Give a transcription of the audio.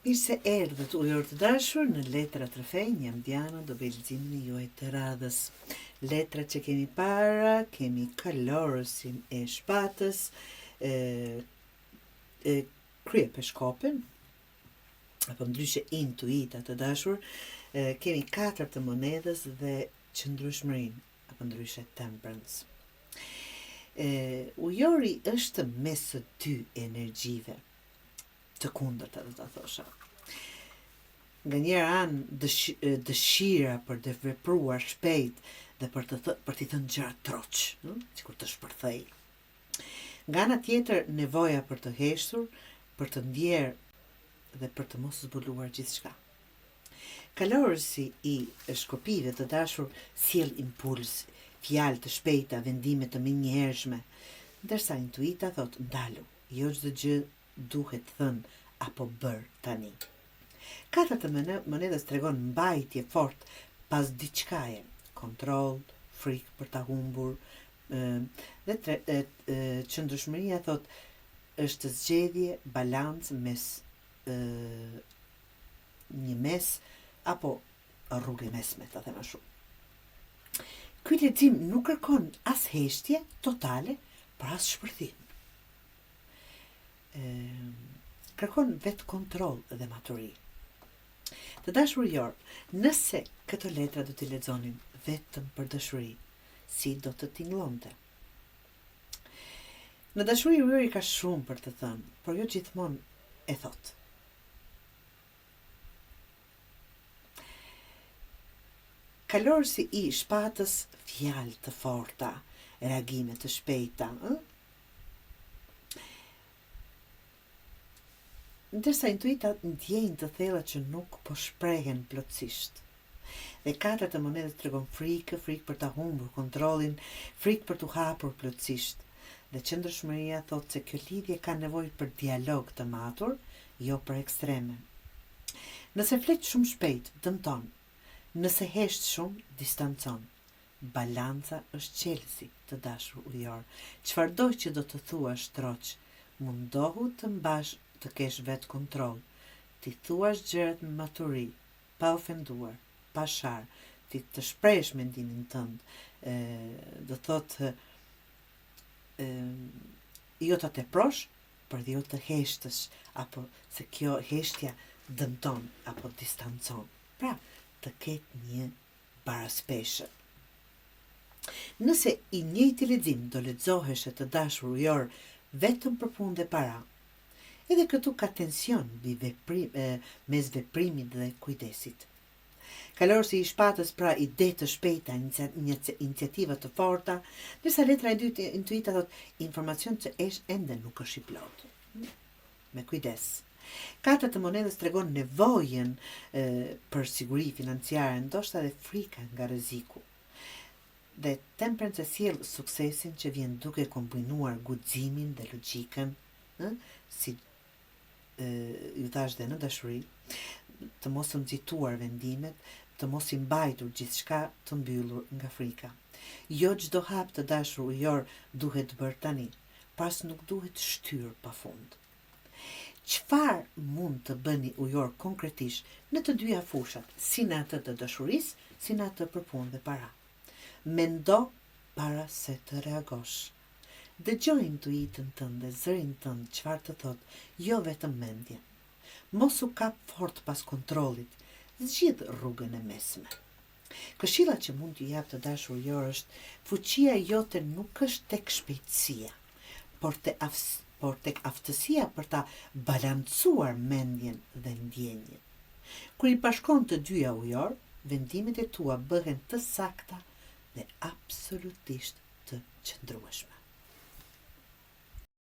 Mirë se erdhët ujor të dashur në Letra të Rrëfej, jam Diana, do bëj leximin e juaj të radhës. Letrat që kemi para, kemi kalorësin e shpatës, krye peshkopin, apo ndryshe intuita të dashur, kemi 4 të monedhës dhe qëndrueshmërinë, apo ndryshe temperance. Ujori është mes së dy energjive të kundërta, do ta thosha. Nga njëra anë dëshira për të vepruar shpejt dhe për t'i thënë gjëra troç, sikur të shpërthej. Nga ana tjetër nevoja për të heshtur, për të ndjerë dhe për të mos zbuluar gjithçka. Kalorësi i shkopive të dashur sjell impuls, fjalë të shpejta, vendime të menjëhershme, ndërsa intuita thot ndalu, jo çdo gjë duhet thënë apo bërë tani. 4 të monedhës tregon mbajtje fort pas diçkaje, kontroll, frikë për ta humbur, dhe qëndrueshmëria thot është zgjedhje, balancë mes një mes apo rrugë mesme, ta them ashtu. Ky lexim nuk kërkon as heshtje totale, por as shpërthim. Kërkon vetë kontroll dhe maturi. Të dashur jor, nëse këto letra do t'i lexonin vetëm për dashuri, si do të tingëllonte? Në dashuri ujori ka shumë për të thënë, por jo gjithmonë e thot. Kalorësi i shpatës, fjalë të forta, reagime të shpejta, ndërsa intuita ndjejnë të thella që nuk po shprehen plotësisht. Dhe 4 të monedhës tregon frikë për ta humbur kontrollin, frikë për t'u hapur plotësisht. Dhe qëndrueshmëria thotë se kjo lidhje ka nevojë për dialog të matur, jo për ekstreme. Nëse flet shumë shpejt, dëmton. Nëse hesht shumë, distancon. Balanca është qelësi, të dashur ujor. Çfarëdo që do të thuash troç, mundohu të mbash të kesh vetë kontroll, ti thuash gjërat me maturi, pa ofenduar, pa shar, ti të shpresh mendimin tënd, do thotë jo të teprosh, por jo të heshtësh, apo se kjo heshtja dëmton apo distancon. Pra, të ketë një baraspeshje. Nëse i njëjti lexim do lexohesh të dashur ujor vetëm për punë dhe para, edhe këtu ka tension mes veprimit dhe kujdesit. Kalorësi i shpatës pra ide të shpejta, iniciativa të forta, ndërsa letra e dytë intuita thot informacion që ende nuk është i plotë. Me kujdes. 4 të monedhës tregon nevojën për siguri financiare, ndoshta edhe frika nga rreziku. Dhe temperance sjell suksesin që vjen duke kombinuar guximin dhe logjikën, si ju thash dhe në dashuri, të mos u nxituar vendimet, të mos i mbajtur gjithçka të mbyllur nga frika. Jo çdo hap të dashur ujor duhet bërë tani, pas nuk duhet shtyr pafund. Çfarë mund të bëni ujor konkretisht në të dyja fushat, si në atë të dashurisë, si në atë për punë dhe para? Mendo para se të reagosh. Dëgjoj intuitën tënde, zërin tënd, çfarë të thot, jo vetëm mendjen. Mos u kap fort pas kontrollit, zgjidh rrugën e mesme. Këshilla që mund t'ju jap të dashur ujor është, fuqia jote nuk është tek shpejtësia, por tek aftësia për ta balancuar mendjen dhe ndjenjen. Kur i bashkon të dyja ujor, vendimet e tua bëhen të sakta dhe absolutisht të qëndrueshme.